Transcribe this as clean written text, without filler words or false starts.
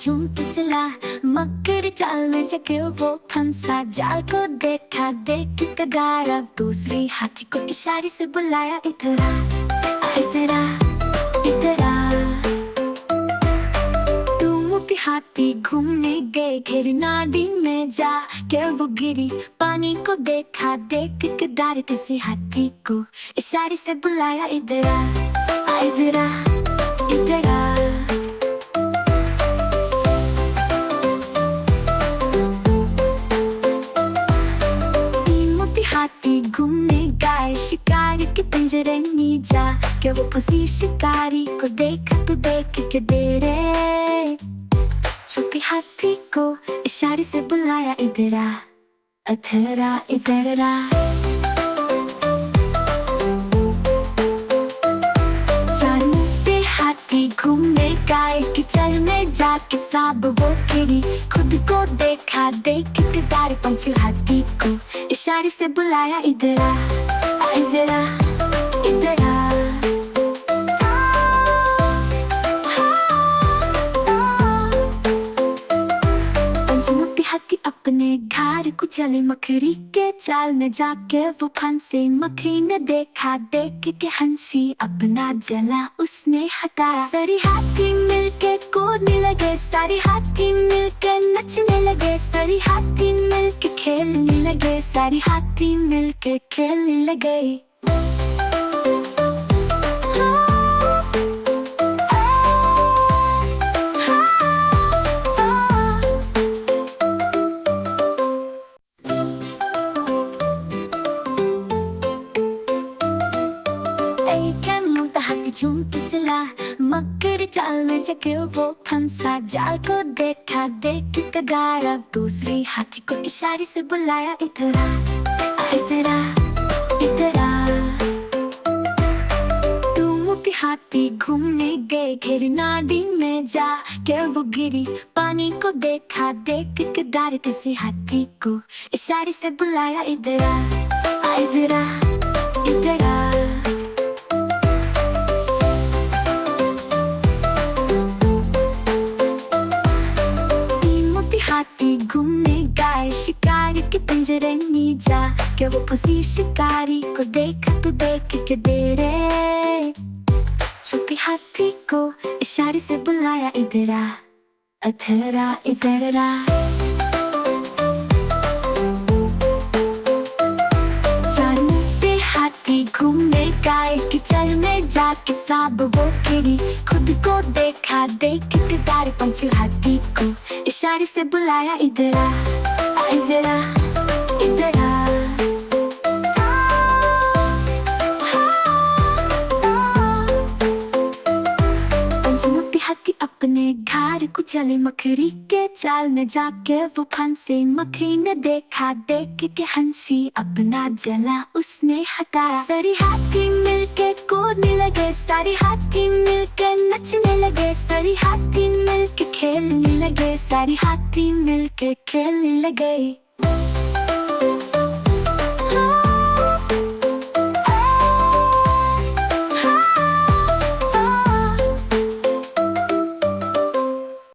झूम के चला, मकर चाल में जगे वो फंसा। जाल को देखा, देख कर डरा, दूसरे हाथी को इशारे से बुलाया, इधर आ, इधर आ, इधर आ। हाथी घूमने गए, घेरी नाडी में जा के वो गिरी। पानी को देखा, देख के डरे, किसी हाथी को इशारे से बुलाया, इधर आ, इधर आ, इधर आ। मोती हाथी घूमने गए, शिकारी के पिंजरे में जा के वो फंसी शिकारी को देख, तू देख के दे रे। छोटे हाथी को इशारे से बुलाया, इधर आ, इधर आ, इधर आ। चार मोटे हाथी घूमने गए, कीचड़ में जाके सब वो गिरी। खुद को देखा, देख के डरे, पंछी हाथी को इशारे से बुलाया, इधर आ, इधर आ, इधर आ। हाथी अपने घर को चले, मकड़ी के जाल में जाके वो फंसे। मकड़ी ने देखा, देख के हंसी, अपना जला उसने हटाया। सारे हाथी मिलके कूदने लगे, सारे हाथी मिलके नचने लगे, सारे हाथी मिलके खेलने लगे, सारे हाथी मिलके खेलने लगे। हाथी झूम के चला, मकर चाल में जगे वो फंसा। जाल को देखा, देख के डरा, दूसरे हाथी को इशारे से बुलाया, इधर आ, इधर आ, इधर आ। दो मोटे हाथी घूमने गए, घेरी नाडी में जा के वो गिरी। पानी को देखा, देख के डरे, किसी हाथी को इशारे से बुलाया, इधर आ, इधर आ, इधर आ। हाथी घूमने गए, शिकारी के पिंजरे में जा के वो फंसी शिकारी को देख, तू देख के दे रे। छोटे हाथी को इशारे से बुलाया, इधर आ, इधर आ, इधर आ। चार मोटे हाथी घूमने गए, कीचड़ में जाके सब वो गिरी। खुद को देखा, देख के डरे, पंछी हाथी को इशारे से बुलाया, इधर आ, इधर आ, इधर आ। मोटे हाथी अपने घर को चले, मकड़ी के जाल में जाके वो फंसे। मकड़ी ने देखा, देख के हंसी, अपना जला उसने हटाया। सारे हाथी मिलके कूदने लगे, सारे हाथी मिलके नचने लगे, सारे हाथी मिलके खेलने लगे, सारे हाथी मिलके खेलने लगे।